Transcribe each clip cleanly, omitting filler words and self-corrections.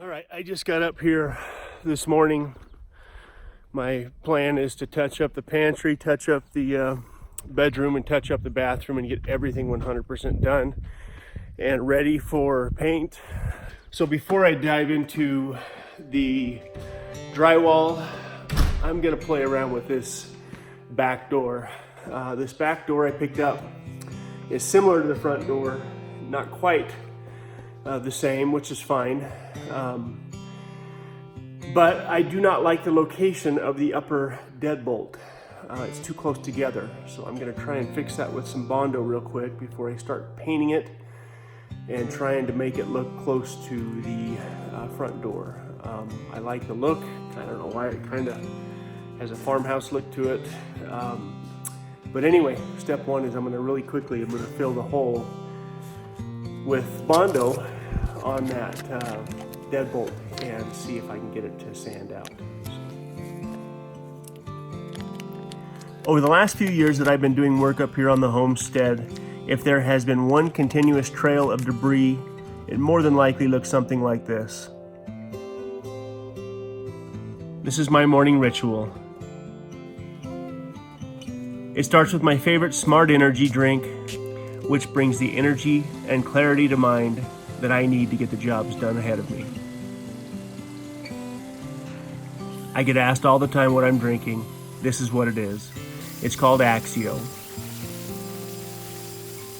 All right, I just got up here this morning. My plan is to touch up the pantry, touch up the bedroom, and touch up the bathroom and get everything 100% done and ready for paint. So before I dive into the drywall, I'm gonna play around with this back door. This back door I picked up is similar to the front door, not quite the same, which is fine. But I do not like the location of the upper deadbolt. It's too close together. So I'm gonna try and fix that with some Bondo real quick before I start painting it and trying to make it look close to the front door. I like the look. I don't know why it kind of has a farmhouse look to it. But anyway, step one is I'm gonna fill the hole with Bondo on that deadbolt and see if I can get it to sand out. Over the last few years that I've been doing work up here on the homestead, if there has been one continuous trail of debris, it more than likely looks something like this. This is my morning ritual. It starts with my favorite Smart Energy drink, which brings the energy and clarity to mind that I need to get the jobs done ahead of me. I get asked all the time what I'm drinking. This is what it is. It's called Axio.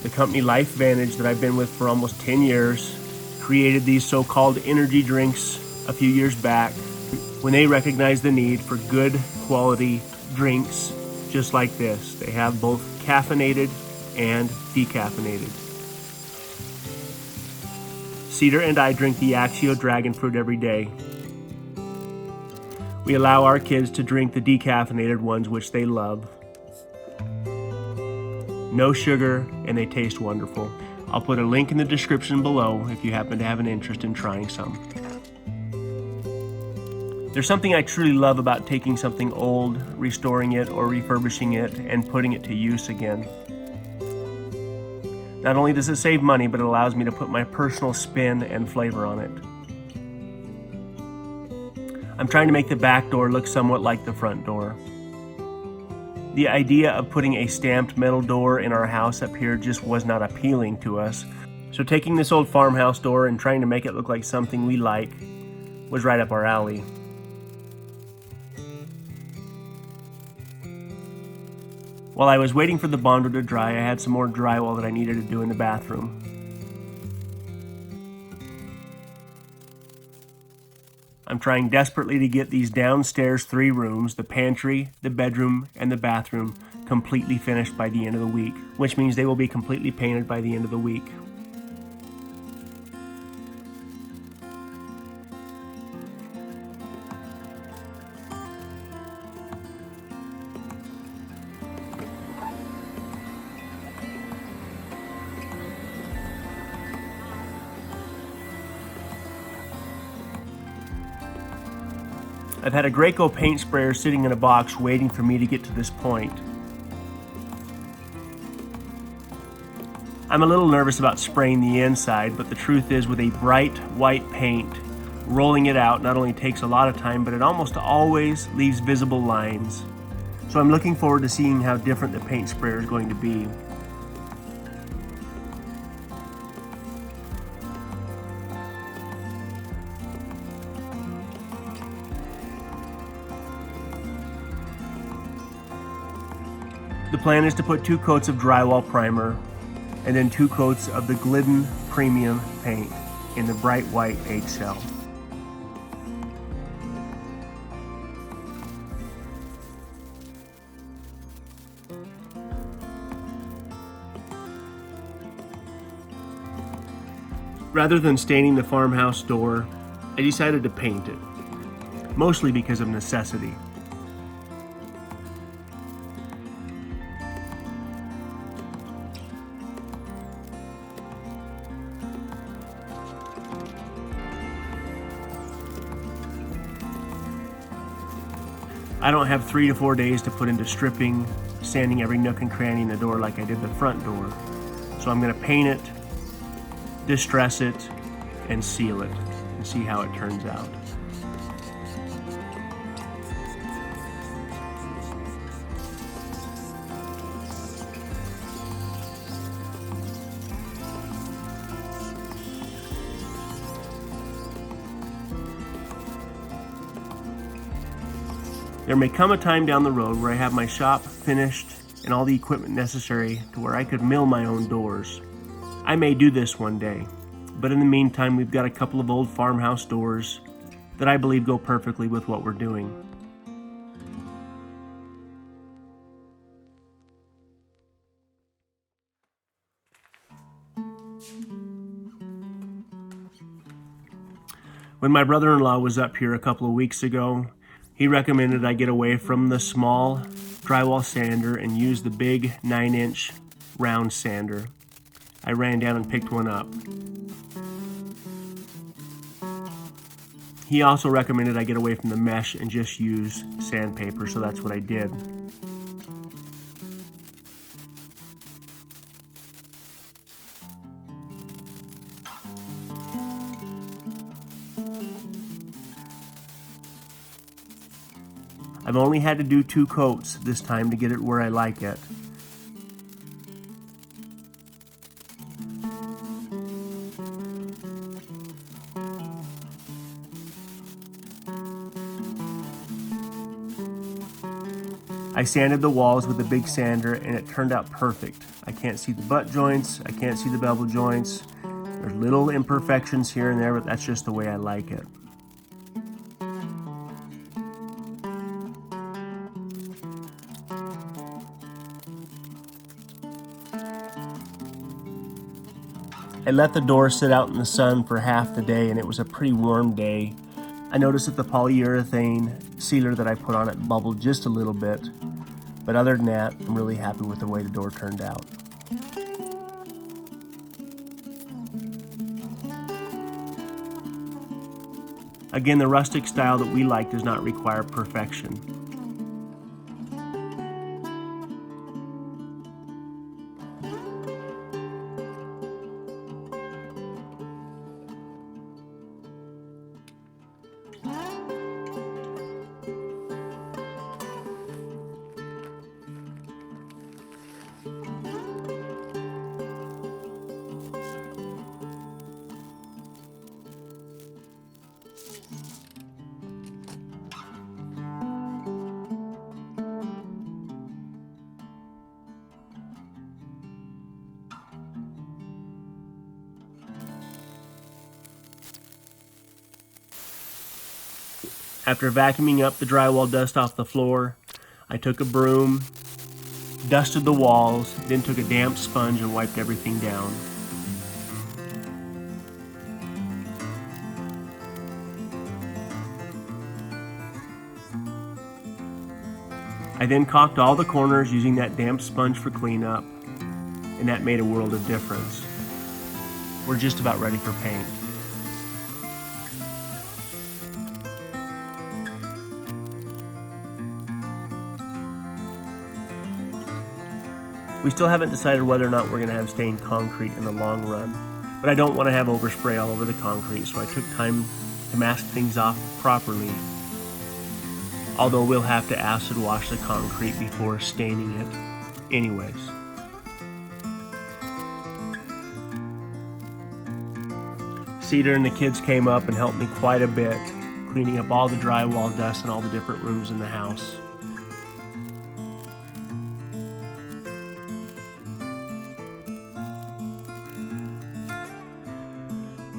The company LifeVantage that I've been with for almost 10 years created these so-called energy drinks a few years back when they recognized the need for good quality drinks just like this. They have both caffeinated and decaffeinated. Cedar and I drink the Axio Dragon Fruit every day. We allow our kids to drink the decaffeinated ones, which they love. No sugar, and they taste wonderful. I'll put a link in the description below if you happen to have an interest in trying some. There's something I truly love about taking something old, restoring it or refurbishing it, and putting it to use again. Not only does it save money, but it allows me to put my personal spin and flavor on it. I'm trying to make the back door look somewhat like the front door. The idea of putting a stamped metal door in our house up here just was not appealing to us. So taking this old farmhouse door and trying to make it look like something we like was right up our alley. While I was waiting for the Bondo to dry, I had some more drywall that I needed to do in the bathroom. I'm trying desperately to get these downstairs 3 rooms, the pantry, the bedroom, and the bathroom, completely finished by the end of the week, which means they will be completely painted by the end of the week. I've had a Graco paint sprayer sitting in a box waiting for me to get to this point. I'm a little nervous about spraying the inside, but the truth is with a bright white paint, rolling it out not only takes a lot of time, but it almost always leaves visible lines. So I'm looking forward to seeing how different the paint sprayer is going to be. The plan is to put 2 coats of drywall primer and then 2 coats of the Glidden Premium paint in the bright white eggshell. Rather than staining the farmhouse door, I decided to paint it, mostly because of necessity. I don't have 3 to 4 days to put into stripping, sanding every nook and cranny in the door like I did the front door. So I'm going to paint it, distress it, and seal it. and see how it turns out. There may come a time down the road where I have my shop finished and all the equipment necessary to where I could mill my own doors. I may do this one day, but in the meantime we've got a couple of old farmhouse doors that I believe go perfectly with what we're doing. When my brother-in-law was up here a couple of weeks ago, he recommended I get away from the small drywall sander and use the big 9-inch round sander. I ran down and picked one up. He also recommended I get away from the mesh and just use sandpaper, so that's what I did. I've only had to do 2 coats this time to get it where I like it. I sanded the walls with a big sander and it turned out perfect. I can't see the butt joints, I can't see the bevel joints. There's little imperfections here and there, but that's just the way I like it. I let the door sit out in the sun for half the day and it was a pretty warm day. I noticed that the polyurethane sealer that I put on it bubbled just a little bit, but other than that, I'm really happy with the way the door turned out. Again, the rustic style that we like does not require perfection. After vacuuming up the drywall dust off the floor, I took a broom, dusted the walls, then took a damp sponge and wiped everything down. I then caulked all the corners using that damp sponge for cleanup, and that made a world of difference. We're just about ready for paint. We still haven't decided whether or not we're going to have stained concrete in the long run, but I don't want to have overspray all over the concrete, so I took time to mask things off properly, although we'll have to acid wash the concrete before staining it anyways. Cedar and the kids came up and helped me quite a bit, cleaning up all the drywall dust in all the different rooms in the house.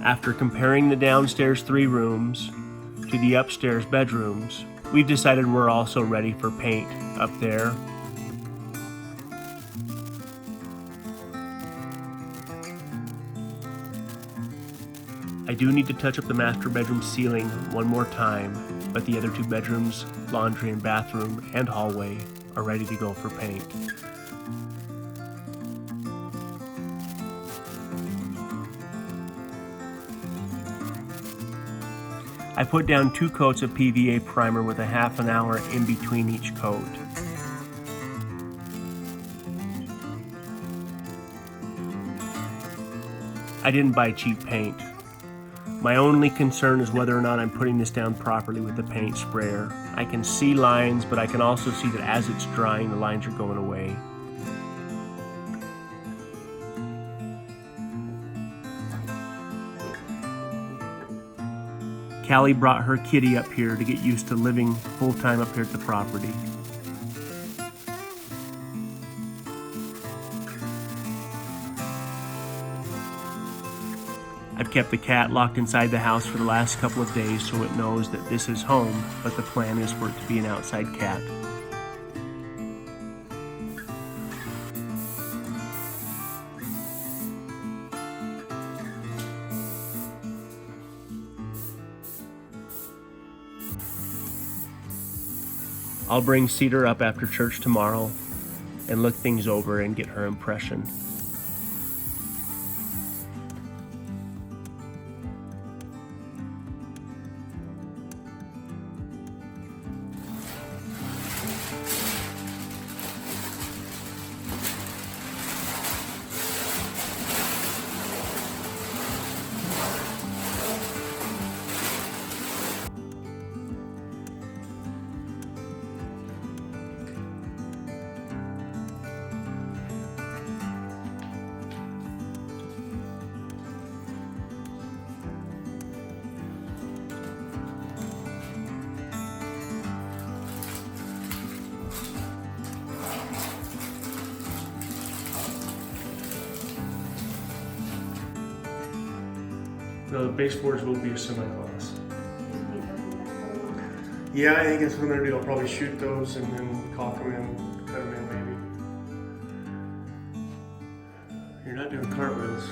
After comparing the downstairs 3 rooms to the upstairs bedrooms, we've decided we're also ready for paint up there. I do need to touch up the master bedroom ceiling one more time, but the other 2 bedrooms, laundry and bathroom, and hallway are ready to go for paint. I put down 2 coats of PVA primer with a half an hour in between each coat. I didn't buy cheap paint. My only concern is whether or not I'm putting this down properly with the paint sprayer. I can see lines, but I can also see that as it's drying, the lines are going away. Callie brought her kitty up here to get used to living full-time up here at the property. I've kept the cat locked inside the house for the last couple of days so it knows that this is home, but the plan is for it to be an outside cat. I'll bring Cedar up after church tomorrow and look things over and get her impression. No, the baseboards will be a semi-gloss. Yeah, I think that's what I'm gonna do. I'll probably shoot those and then caulk them in, cut them in maybe. You're not doing cartwheels.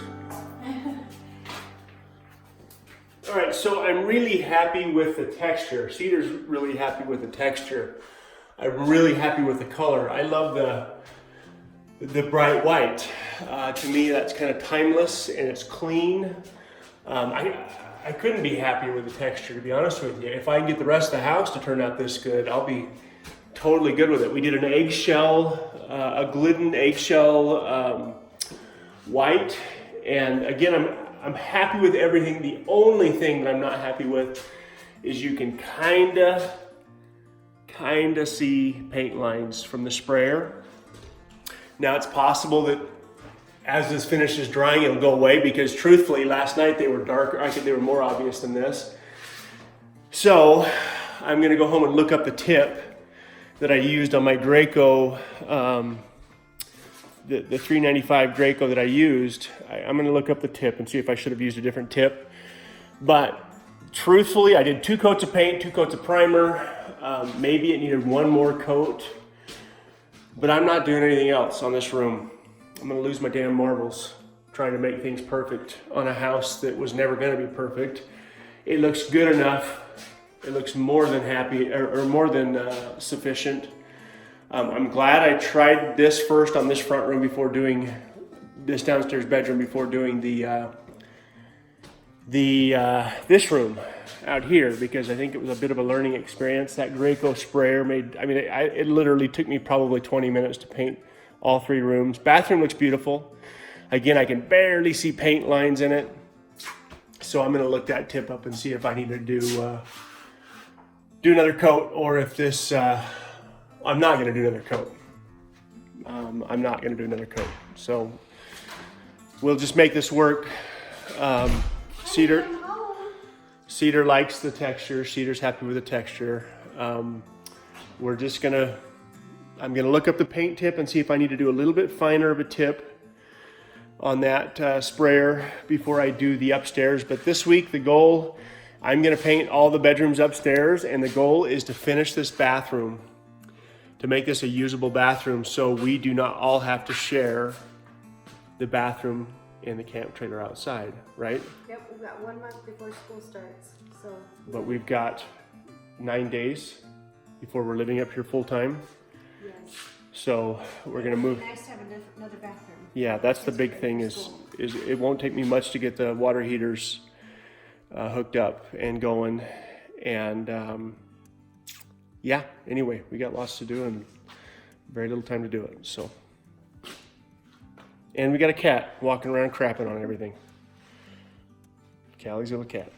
All right, so I'm really happy with the texture. Cedar's really happy with the texture. I'm really happy with the color. I love the bright white. To me, that's kind of timeless and it's clean. I couldn't be happier with the texture, to be honest with you. If I can get the rest of the house to turn out this good, I'll be totally good with it. We did an eggshell, a Glidden eggshell white, and again, I'm happy with everything. The only thing that I'm not happy with is you can kinda see paint lines from the sprayer. Now it's possible that as this finishes drying, it'll go away because truthfully, last night they were darker. I think they were more obvious than this. So I'm gonna go home and look up the tip that I used on my Draco, the 395 Draco that I used. I'm gonna look up the tip and see if I should have used a different tip. But truthfully, I did 2 coats of paint, 2 coats of primer. Maybe it needed 1 more coat, but I'm not doing anything else on this room. I'm gonna lose my damn marbles trying to make things perfect on a house that was never gonna be perfect. It looks good enough. It looks more than happy, or more than sufficient. I'm glad I tried this first on this front room before doing this downstairs bedroom, before doing this room out here, because I think it was a bit of a learning experience. That Graco sprayer made, it literally took me probably 20 minutes to paint all 3 rooms. Bathroom looks beautiful. Again, I can barely see paint lines in it. So I'm gonna look that tip up and see if I need to do another coat, or if this, I'm not gonna do another coat. I'm not gonna do another coat. So we'll just make this work. Cedar likes the texture. Cedar's happy with the texture. I'm gonna look up the paint tip and see if I need to do a little bit finer of a tip on that sprayer before I do the upstairs. But this week, the goal, I'm gonna paint all the bedrooms upstairs, and the goal is to finish this bathroom, to make this a usable bathroom so we do not all have to share the bathroom in the camp trailer outside, right? Yep, we've got 1 month before school starts, so. But we've got 9 days before we're living up here full time. Yes. So we're gonna move. Nice to have another bathroom. Yeah, that's the big thing is it won't take me much to get the water heaters hooked up and going. And yeah, anyway, we got lots to do and very little time to do it, so. And we got a cat walking around crapping on everything. Callie's little cat.